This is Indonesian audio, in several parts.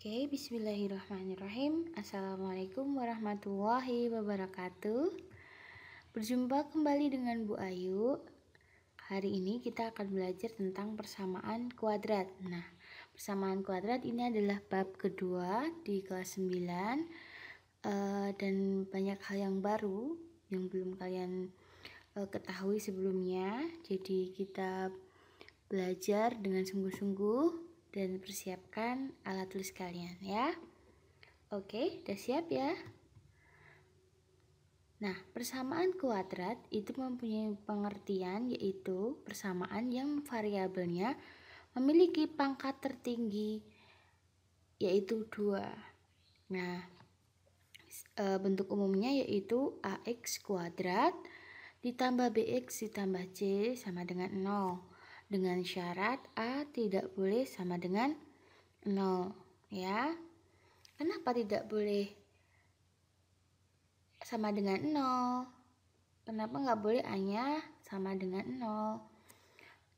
Oke, bismillahirrahmanirrahim. Assalamualaikum warahmatullahi wabarakatuh. Berjumpa kembali dengan Bu Ayu. Hari ini kita akan belajar tentang persamaan kuadrat. Nah, persamaan kuadrat ini adalah bab kedua di kelas 9, dan banyak hal yang baru yang belum kalian ketahui sebelumnya. Jadi kita belajar dengan sungguh-sungguh dan persiapkan alat tulis kalian ya. Oke, udah siap ya? Nah, persamaan kuadrat itu mempunyai pengertian yaitu persamaan yang variabelnya memiliki pangkat tertinggi yaitu 2. Nah, bentuk umumnya yaitu ax kuadrat ditambah bx ditambah c sama dengan 0. Dengan syarat A tidak boleh sama dengan 0 ya. Kenapa tidak boleh sama dengan 0? Kenapa nggak boleh A-nya sama dengan 0?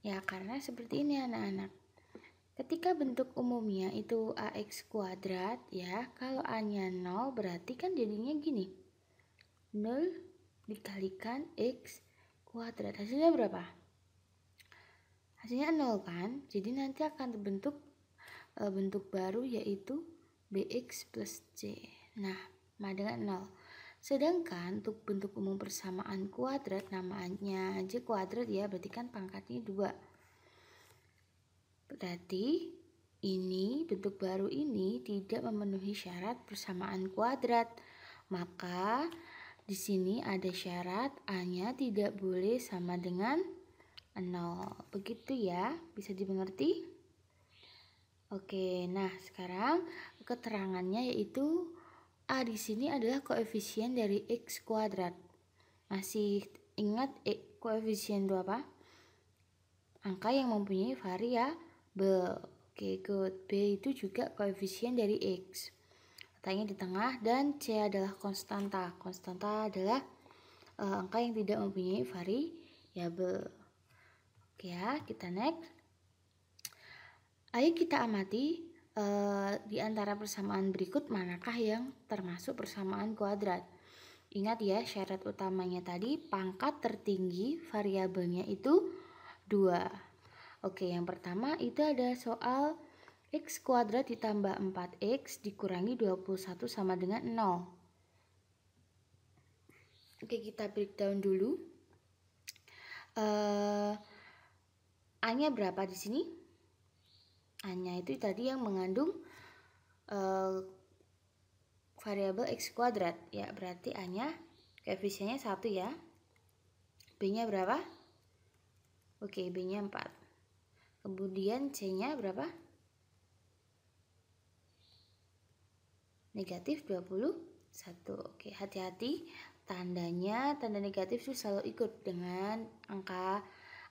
Ya karena seperti ini anak-anak. Ketika bentuk umumnya itu ax kuadrat ya, kalau A-nya 0 berarti kan jadinya gini. 0 dikalikan x kuadrat. Hasilnya berapa? Hasilnya 0 kan? Jadi nanti akan terbentuk bentuk baru yaitu bx plus c. Nah, sama dengan 0. Sedangkan untuk bentuk umum persamaan kuadrat namanya aja kuadrat ya, berarti kan pangkatnya 2. Berarti ini bentuk baru ini tidak memenuhi syarat persamaan kuadrat. Maka di sini ada syarat A-nya tidak boleh sama dengan 0. Begitu ya, bisa dimengerti? Oke, nah sekarang keterangannya yaitu A di sini adalah koefisien dari x kuadrat. Masih ingat koefisien itu apa? Angka yang mempunyai variabel. Oke, good. B itu juga koefisien dari x. Letaknya di tengah dan C adalah konstanta. Konstanta adalah angka yang tidak mempunyai variabel. Oke ya, kita next. Ayo kita amati di antara persamaan berikut manakah yang termasuk persamaan kuadrat. Ingat ya, syarat utamanya tadi pangkat tertinggi variabelnya itu 2. Oke, yang pertama itu ada soal x kuadrat ditambah 4x dikurangi 21 sama dengan 0. Oke, kita breakdown dulu. A-nya berapa di sini? A-nya itu tadi yang mengandung variabel x kuadrat ya, berarti A-nya koefisiennya 1 ya. B-nya berapa? Oke, B-nya 4. Kemudian C-nya berapa? Negatif 21. Oke, hati-hati tanda negatif itu selalu ikut dengan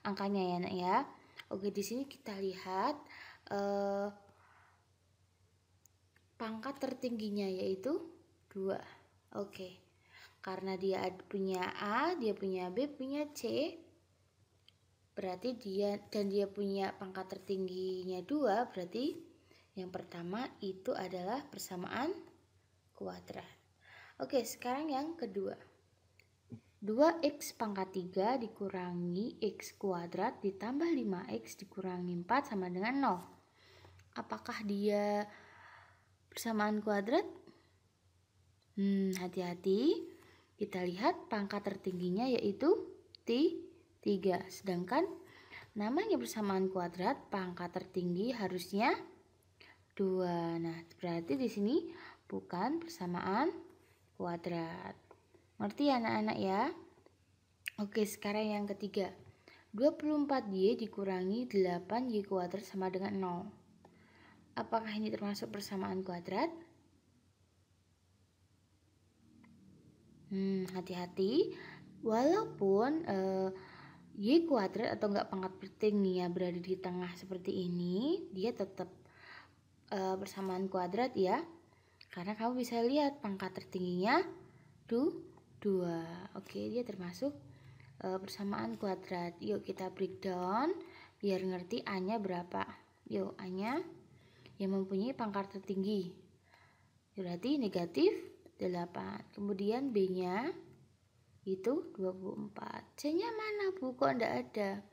angkanya ya nak ya. Oke, di sini kita lihat pangkat tertingginya yaitu 2. Oke. Karena dia punya A, dia punya B, punya C. Berarti dia punya pangkat tertingginya 2, berarti yang pertama itu adalah persamaan kuadrat. Oke, sekarang yang kedua. 2x pangkat 3 dikurangi x kuadrat ditambah 5x dikurangi 4 sama dengan 0. Apakah dia persamaan kuadrat? Hati-hati. Kita lihat pangkat tertingginya yaitu 3. Sedangkan namanya persamaan kuadrat, pangkat tertinggi harusnya 2. Nah, berarti di sini bukan persamaan kuadrat. Ngerti ya anak-anak ya? Oke, sekarang yang ketiga. 24y dikurangi 8y kuadrat sama dengan 0. Apakah ini termasuk persamaan kuadrat? Hati-hati. Walaupun y kuadrat atau enggak pangkat tertingginya berada di tengah seperti ini, dia tetap persamaan kuadrat ya. Karena kamu bisa lihat pangkat tertingginya 2. Oke, dia termasuk persamaan kuadrat. Yuk kita breakdown biar ngerti A-nya berapa. Yuk, A-nya yang mempunyai pangkat tertinggi. Berarti negatif 8. Kemudian B-nya itu 24. C-nya mana Bu? Kok enggak ada?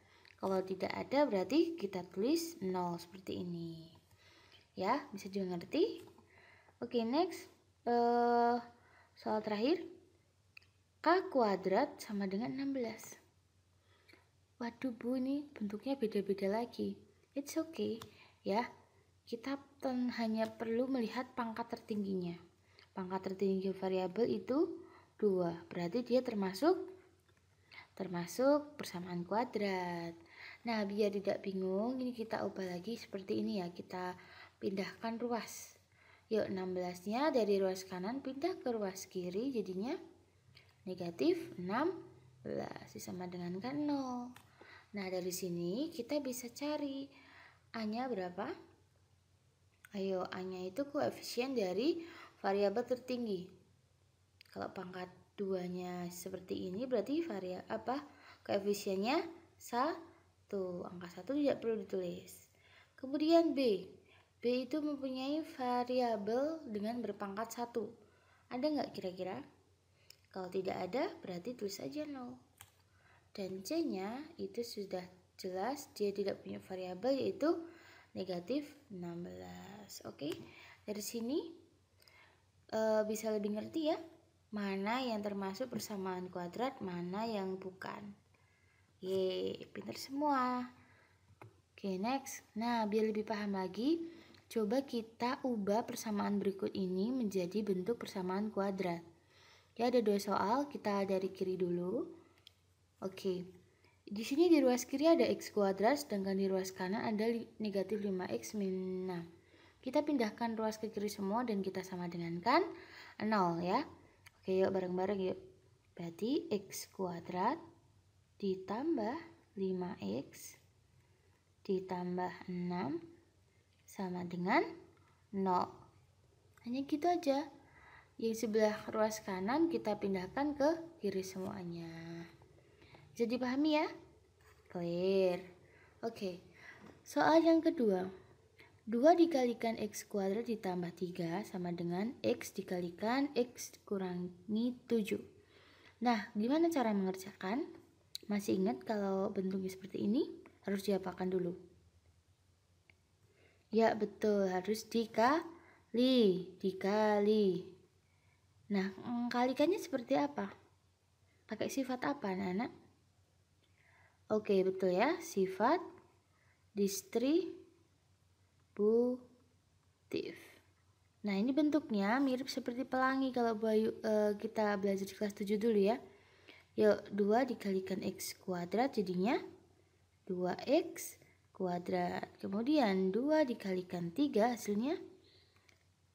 Kalau tidak ada berarti kita tulis 0 seperti ini. Ya, bisa juga ngerti? Oke, next. Soal terakhir. K kuadrat sama dengan 16. Waduh Bu, ini bentuknya beda-beda lagi. It's okay ya. Kita hanya perlu melihat pangkat tertingginya. Pangkat tertinggi variabel itu 2. Berarti dia termasuk persamaan kuadrat. Nah, biar tidak bingung, ini kita ubah lagi seperti ini ya. Kita pindahkan ruas. Yuk, 16-nya dari ruas kanan pindah ke ruas kiri, jadinya negatif 16 sama dengan kan 0. Nah, dari sini kita bisa cari A-nya berapa? Ayo, A-nya itu koefisien dari variabel tertinggi. Kalau pangkat 2-nya seperti ini berarti koefisiennya 1. Angka 1 tidak perlu ditulis. Kemudian B. B itu mempunyai variabel dengan berpangkat 1. Ada nggak kira-kira? Kalau tidak ada berarti tulis saja 0. Dan C-nya itu sudah jelas dia tidak punya variabel yaitu negatif 16. Oke, dari sini bisa lebih ngerti ya mana yang termasuk persamaan kuadrat, mana yang bukan. Pintar semua. Oke, next. Nah, biar lebih paham lagi, coba kita ubah persamaan berikut ini menjadi bentuk persamaan kuadrat. Ya, ada 2 soal, kita dari kiri dulu. Oke. Di sini di ruas kiri ada x kuadrat, sedangkan di ruas kanan ada negatif 5x min 6. Kita pindahkan ruas ke kiri semua dan kita sama dengan kan 0 ya. Oke, yuk bareng-bareng yuk. Berarti x kuadrat ditambah 5x ditambah 6 sama dengan 0. Hanya gitu aja. Yang sebelah ruas kanan kita pindahkan ke kiri semuanya. Jadi pahami ya? Clear. Oke. Soal yang kedua. 2 dikalikan x kuadrat ditambah 3 sama dengan x dikalikan x kurangi 7. Nah, gimana cara mengerjakan? Masih ingat kalau bentuknya seperti ini? Harus diapakan dulu? Ya, betul. Harus dikali. Nah, kalikannya seperti apa? Pakai sifat apa, anak-anak? Oke, betul ya. Sifat distributif. Nah, ini bentuknya mirip seperti pelangi kalau kita belajar di kelas 7 dulu ya. Yuk, 2 dikalikan x kuadrat jadinya 2x kuadrat. Kemudian 2 dikalikan 3 hasilnya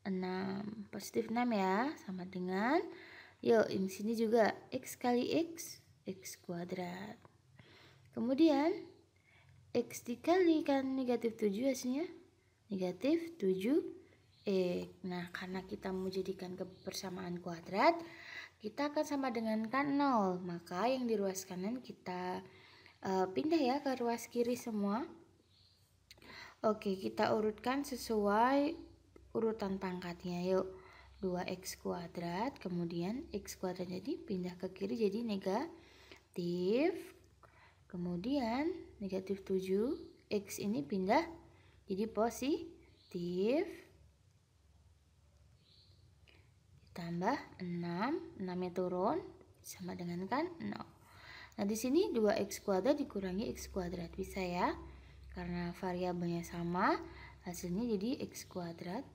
6. Positif 6 ya, sama dengan yuk, di sini juga x kali x kuadrat. Kemudian x dikalikan negatif 7 hasilnya negatif 7x. Nah, karena kita mau jadikan kebersamaan kuadrat, kita akan sama dengan kan 0. Maka yang di ruas kanan kita pindah ya ke ruas kiri semua. Oke, kita urutkan sesuai urutan pangkatnya. Yuk, 2x kuadrat, kemudian x kuadrat jadi pindah ke kiri jadi negatif. Kemudian negatif 7, x ini pindah jadi positif. Ditambah 6, 6-nya turun sama dengan kan 0. Nah, di sini 2x kuadrat dikurangi x kuadrat. Bisa ya? Karena variabelnya sama, hasilnya jadi x kuadrat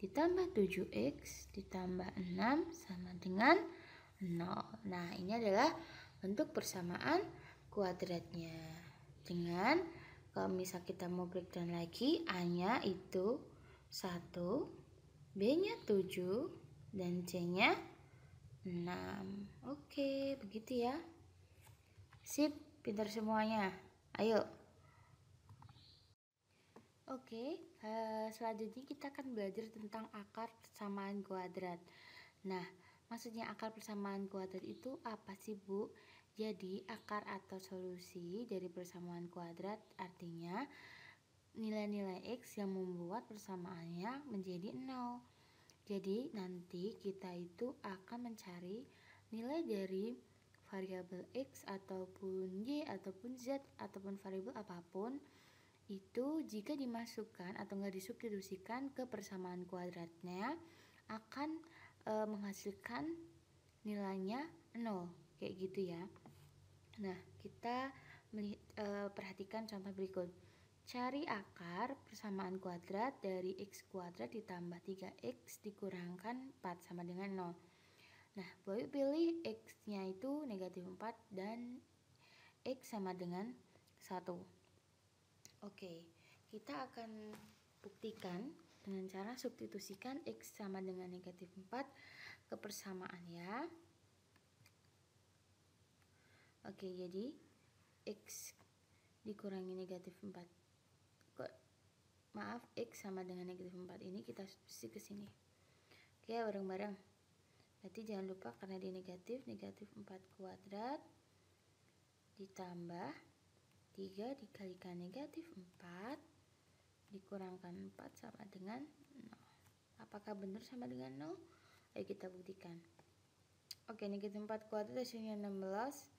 ditambah 7x ditambah 6 sama dengan 0. Nah, ini adalah bentuk persamaan kuadratnya. Dengan kalau misal kita mau breakdown lagi, A-nya itu 1, B-nya 7, dan C-nya 6. Oke, begitu ya. Sip, pintar semuanya. Ayo. Oke, selanjutnya kita akan belajar tentang akar persamaan kuadrat. Nah, maksudnya akar persamaan kuadrat itu apa sih, Bu? Jadi, akar atau solusi dari persamaan kuadrat artinya nilai-nilai X yang membuat persamaannya menjadi 0. Jadi nanti kita itu akan mencari nilai dari variabel X ataupun Y ataupun Z ataupun variabel apapun itu jika dimasukkan atau nggak disubstitusikan ke persamaan kuadratnya akan menghasilkan nilainya 0 kayak gitu ya. Nah, kita perhatikan contoh berikut. Cari akar persamaan kuadrat dari X kuadrat ditambah 3X dikurangkan 4 sama dengan 0. Nah, Bayu pilih X-nya itu negatif 4 dan X sama dengan 1. Oke, kita akan buktikan dengan cara substitusikan X sama dengan negatif 4 ke persamaan ya. Oke, jadi X dikurangi negatif 4. Maaf, X sama dengan negatif 4 ini kita substitusi ke sini. Oke, bareng-bareng. Berarti jangan lupa karena dia negatif 4 kuadrat ditambah 3 dikalikan negatif 4 dikurangkan 4 sama dengan 0. Apakah benar sama dengan 0? Ayo kita buktikan. Oke, negatif 4 kuadrat hasilnya 16.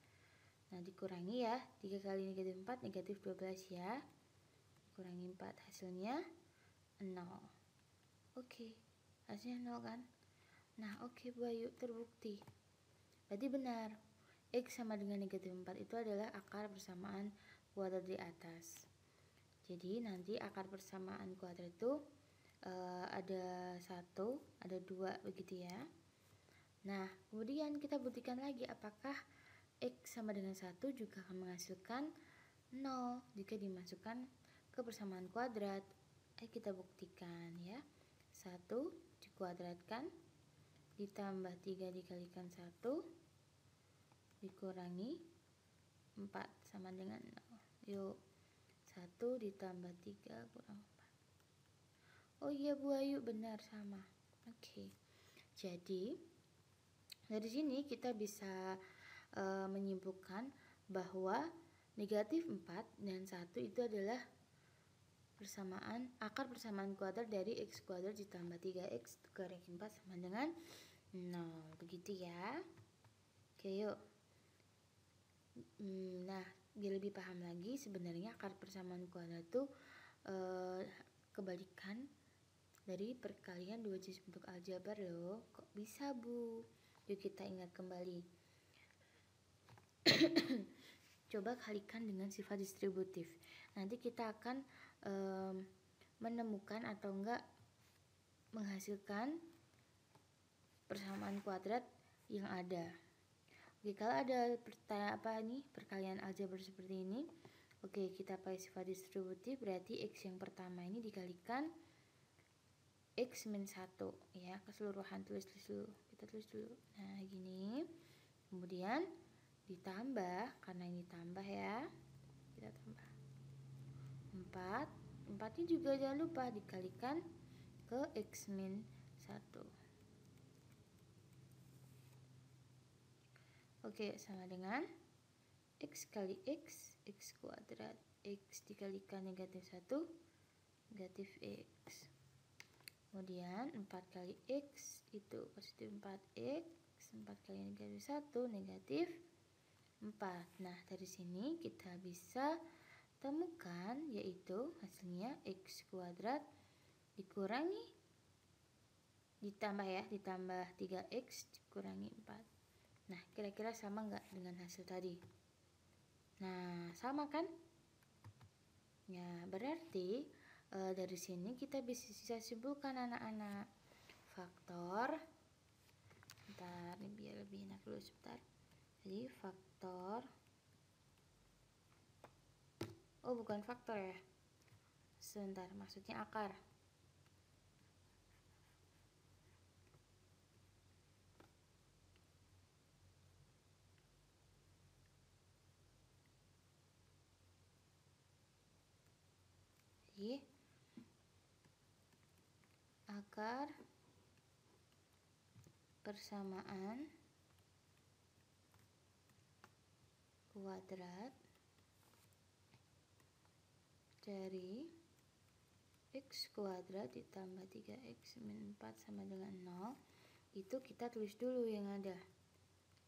Nah, dikurangi ya. 3 kali negatif 4 negatif 12 ya. Dikurangi 4 hasilnya 0. Oke, hasilnya 0 kan? Nah, oke Bayu, terbukti. Berarti benar. X sama dengan negatif 4 itu adalah akar persamaan kuadrat di atas. Jadi nanti akar persamaan kuadrat itu ada 1, ada 2 begitu ya. Nah, kemudian kita buktikan lagi apakah X sama dengan 1 juga akan menghasilkan 0 jika dimasukkan ke persamaan kuadrat. Ayo kita buktikan ya. 1 dikuadratkan ditambah 3 dikalikan 1 dikurangi 4 sama dengan 0. Yuk, 1 ditambah 3 kurang 4. Oh iya Bu Ayu, benar sama. Oke. Jadi dari sini kita bisa menyimpulkan bahwa negatif 4 dan 1 itu adalah akar persamaan kuadrat dari X kuadrat ditambah 3X dikurangi 4 sama dengan 0. Begitu ya. Oke, yuk. Nah, biar lebih paham lagi, sebenarnya akar persamaan kuadrat itu kebalikan dari perkalian dua jenis bentuk aljabar loh. Kok bisa Bu? Yuk kita ingat kembali. Coba kalikan dengan sifat distributif. Nanti kita akan menemukan atau enggak menghasilkan persamaan kuadrat yang ada. Oke, kalau ada perkalian aljabar seperti ini, oke, kita pakai sifat distributif, berarti X yang pertama ini dikalikan X min 1 ya, keseluruhan. Tulis dulu, kita tulis dulu. Nah, gini. Kemudian ditambah, karena ini tambah ya, kita tambah 4 nya juga jangan lupa dikalikan ke X min 1. Oke, sama dengan X kali X kuadrat. X dikalikan negatif 1, negatif X. Kemudian 4 kali X itu positif 4X. 4 kali negatif 1, negatif 4. Nah, dari sini kita bisa temukan yaitu hasilnya X kuadrat dikurangi ditambah 3X dikurangi 4. Nah, kira-kira sama nggak dengan hasil tadi? Nah, sama kan? Ya, berarti dari sini kita bisa simpulkan anak-anak faktor. Bentar, ini biar lebih enak dulu sebentar. Jadi faktor. Oh, bukan faktor ya. Sebentar, maksudnya akar. Jadi akar persamaan kuadrat dari X kuadrat ditambah 3X min 4 sama dengan 0. Itu kita tulis dulu yang ada.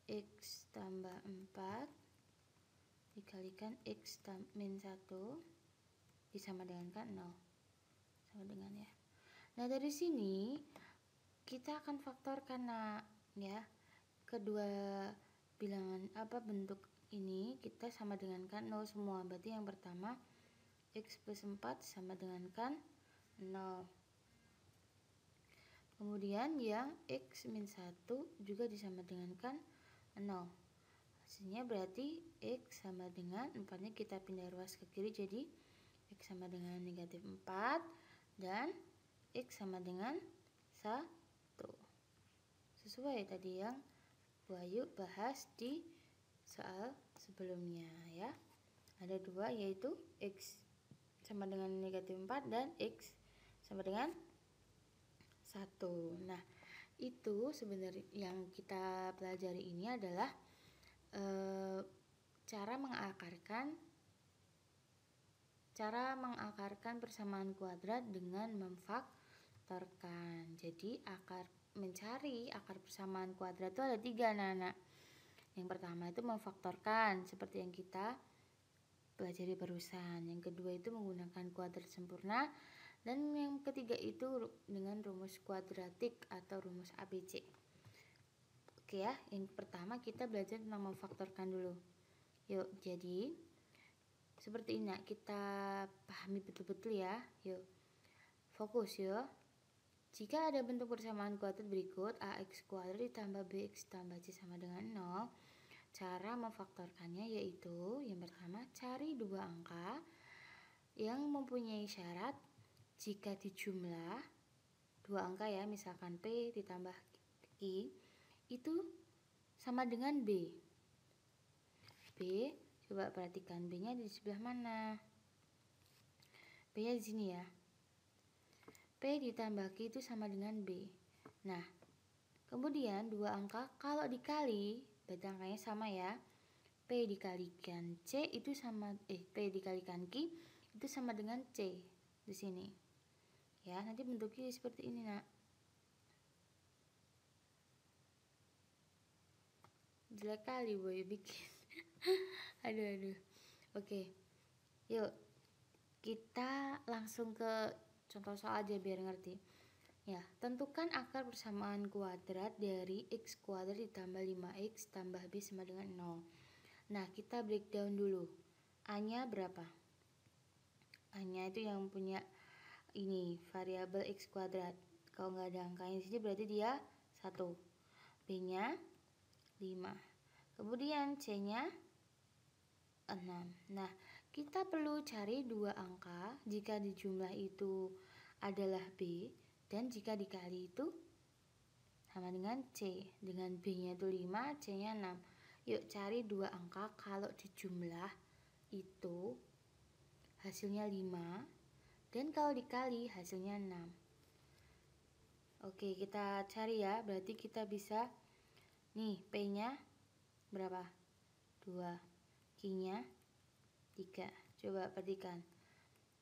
X tambah 4 dikalikan X min 1 disama dengan 0. Sama dengan ya. Nah, dari sini kita akan faktorkan ya. Kedua bilangan bentuk ini kita sama dengan kan 0 semua. Berarti yang pertama X plus 4 sama dengan kan 0. Kemudian yang X min 1 juga disama dengan kan 0. Hasilnya berarti X sama dengan 4-nya kita pindah ruas ke kiri, jadi X sama dengan negatif 4 dan X sama dengan 1. Sesuai tadi yang Bu Ayu bahas di soal sebelumnya ya. Ada dua, yaitu X sama dengan negatif 4 dan X sama dengan 1. Nah, itu sebenarnya yang kita pelajari ini adalah cara mengakarkan persamaan kuadrat dengan memfaktorkan. Jadi mencari akar persamaan kuadrat itu ada 3 anak-anak. Yang pertama itu memfaktorkan seperti yang kita pelajari barusan. Yang kedua itu menggunakan kuadrat sempurna, dan yang ketiga itu dengan rumus kuadratik atau rumus ABC. Oke ya, yang pertama kita belajar tentang memfaktorkan dulu. Yuk, jadi seperti ini kita pahami betul-betul ya. Yuk, fokus yuk. Jika ada bentuk persamaan kuadrat berikut, AX kuadrat ditambah BX tambah C sama dengan 0, cara memfaktorkannya yaitu yang pertama cari dua angka yang mempunyai syarat jika dijumlah dua angka ya, misalkan P ditambah Q itu sama dengan B. B, coba perhatikan B-nya di sebelah mana? B-nya di sini ya. P ditambah Q itu sama dengan B. Nah, kemudian dua angka kalau dikali, berarti angkanya sama ya. P dikalikan C itu sama P dikalikan Q itu sama dengan C di sini. Ya, nanti bentuknya seperti ini, Nak. Jelek kali boy bikin. aduh. Oke. Yuk, kita langsung ke contoh soal aja biar ngerti. Ya, tentukan akar persamaan kuadrat dari X kuadrat ditambah 5X tambah B sama dengan 0. Nah, kita breakdown dulu. A-nya berapa? A-nya itu yang punya ini variabel X kuadrat. Kalau nggak ada angkanya di sini berarti dia 1. B-nya 5. Kemudian C-nya 6. Nah, kita perlu cari dua angka jika dijumlah itu adalah B dan jika dikali itu sama dengan C. Dengan B-nya itu 5, C-nya 6. Yuk cari dua angka kalau dijumlah itu hasilnya 5 dan kalau dikali hasilnya 6. Oke, kita cari ya. Berarti kita bisa nih P-nya berapa? 2. Q-nya 3. Coba perhatikan.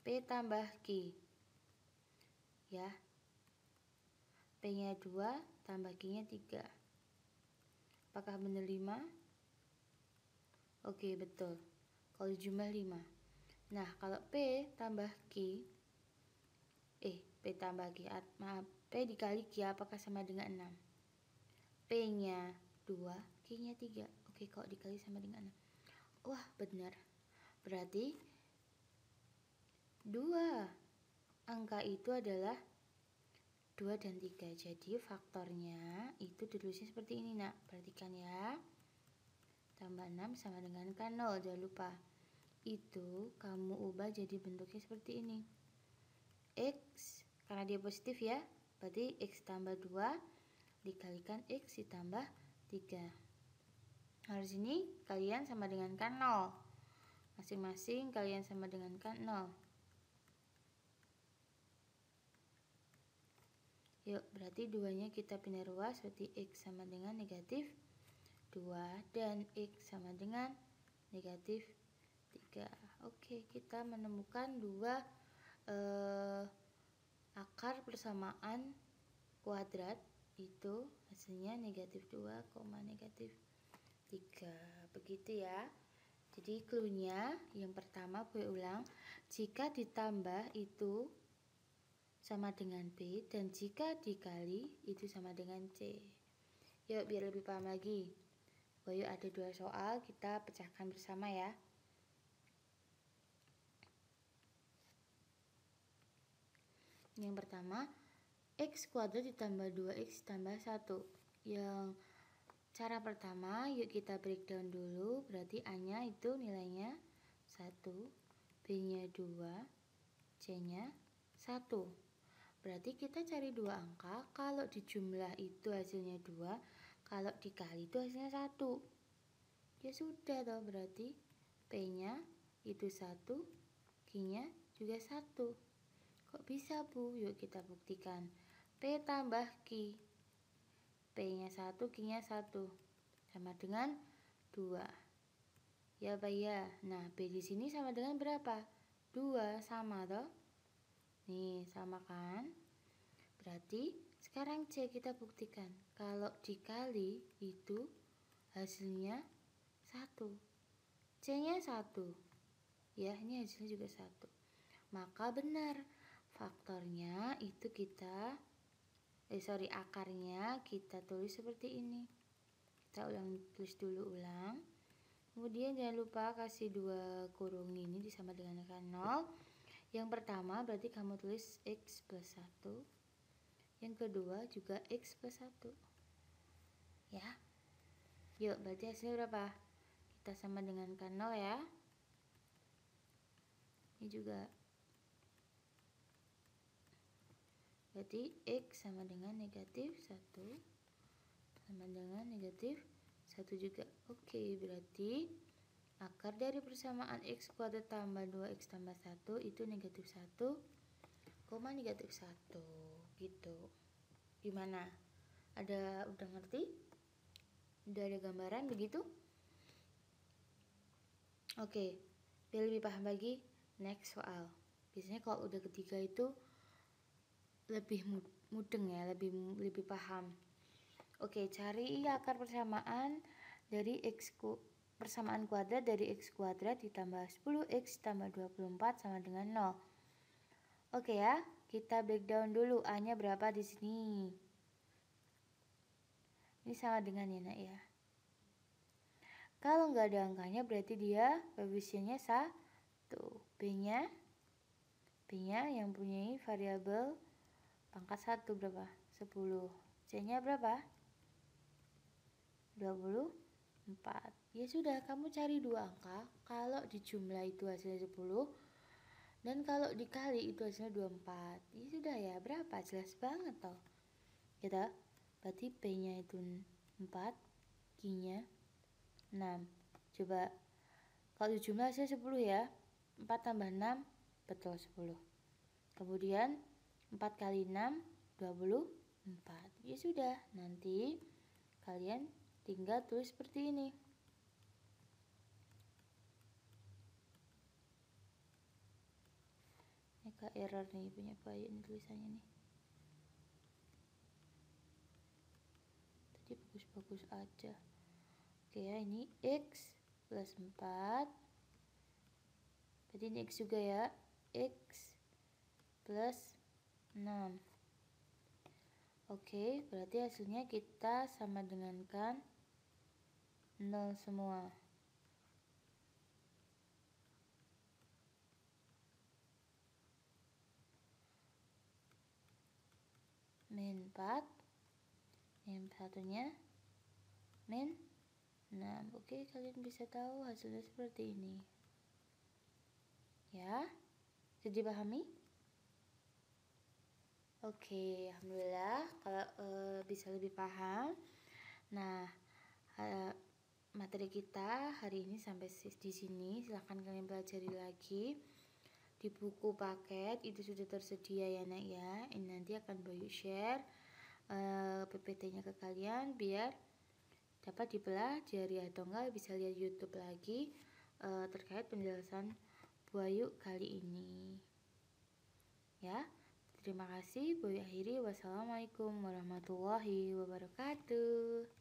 P tambah Q. Ya. P-nya 2 tambah Q-nya 3. Apakah benar 5? Oke, betul. Kalau dijumlah 5. Nah, kalau P tambah Q P tambah Q, maaf, P dikali Q apakah sama dengan 6? P-nya 2, Q-nya 3. Oke, kalau dikali sama dengan 6. Wah, benar. Berarti 2 angka itu adalah 2 dan 3. Jadi faktornya itu ditulisnya seperti ini, Nak. Perhatikan ya. Tambah 6 sama dengan kan 0, jangan lupa. Itu kamu ubah jadi bentuknya seperti ini. X, karena dia positif ya, berarti X tambah 2 dikalikan X ditambah 3. Nah, di sini kalian sama dengan kan 0. Masing-masing kalian sama dengan kan 0. Yuk, berarti 2-nya kita pindah ruas, berarti X sama dengan negatif 2 dan X sama dengan negatif 3. Oke, kita menemukan dua akar persamaan kuadrat itu hasilnya negatif 2, negatif 3. Begitu ya. Jadi cluenya yang pertama gue ulang, jika ditambah itu sama dengan B dan jika dikali itu sama dengan C. Yuk biar lebih paham lagi. Yuk ada 2 soal, kita pecahkan bersama ya. Yang pertama, X kuadrat ditambah 2X tambah 1. Yang cara pertama, yuk kita breakdown dulu. Berarti A-nya itu nilainya 1, B-nya 2, C-nya 1. Berarti kita cari 2 angka, kalau dijumlah itu hasilnya 2, kalau dikali itu hasilnya 1. Ya sudah toh, berarti P-nya itu 1, Q-nya juga 1. Kok bisa Bu? Yuk kita buktikan. P tambah Q. P-nya 1, Q-nya 1. Sama dengan 2. Ya Pak ya. Nah, B di sini sama dengan berapa? 2, sama toh? Nih, sama kan? Berarti sekarang C kita buktikan. Kalau dikali itu hasilnya 1. C-nya 1. Ya, ini hasilnya juga 1. Maka benar. Faktornya itu akarnya kita tulis seperti ini. Kita tulis dulu ulang. Kemudian jangan lupa kasih 2 kurung ini disama dengan angka 0. Yang pertama berarti kamu tulis X plus 1. Yang kedua juga X plus 1. Ya. Yuk, berarti hasilnya berapa? Kita sama dengan angka 0 ya. Ini juga. Berarti X sama dengan negatif 1 sama dengan negatif 1 juga. Oke, berarti akar dari persamaan X kuadrat tambah 2X tambah 1 itu negatif 1, negatif 1. Gitu. Gimana? Udah ngerti? Udah ada gambaran begitu? Oke, biar lebih paham lagi, next soal. Biasanya kalau udah ketiga itu lebih mudeng ya, lebih paham. Oke, cari akar persamaan dari persamaan kuadrat dari X kuadrat ditambah 10X tambah 24 sama dengan 0. Oke ya, kita breakdown dulu. A-nya berapa di sini? Ini sama dengan ya nak ya. Kalau nggak ada angkanya berarti dia koefisiennya 1. B-nya yang punya variabel pangkat 1 berapa? 10. C-nya berapa? 24. Ya sudah, kamu cari 2 angka. Kalau dijumlah itu hasilnya 10. Dan kalau dikali itu hasilnya 24. Ya sudah ya, berapa? Jelas banget toh. Gitu. Berarti P-nya itu 4, Q-nya 6. Coba kalau dijumlah hasilnya 10 ya. 4 tambah 6 betul 10. Kemudian 4 kali 6 24. Ya sudah, nanti kalian tinggal tulis seperti ini. Ini ke error nih punya Bayu ini tulisannya nih. Tadi bagus-bagus aja. Oke ya, ini X plus 4. Berarti ini X juga ya. X plus 6. Oke, berarti hasilnya kita sama dengankan 0 semua. Min 4. Yang satunya min 6. Oke, kalian bisa tahu hasilnya seperti ini. Ya, bisa dipahami? Oke, alhamdulillah kalau bisa lebih paham. Nah, materi kita hari ini sampai di sini. Silahkan kalian pelajari lagi. Di buku paket itu sudah tersedia ya nak ya. Ini nanti akan Bayu share PPT-nya ke kalian biar dapat dipelajari atau enggak bisa lihat YouTube lagi terkait penjelasan Bayu kali ini. Ya. Terima kasih. Akhiri. Wassalamualaikum warahmatullahi wabarakatuh.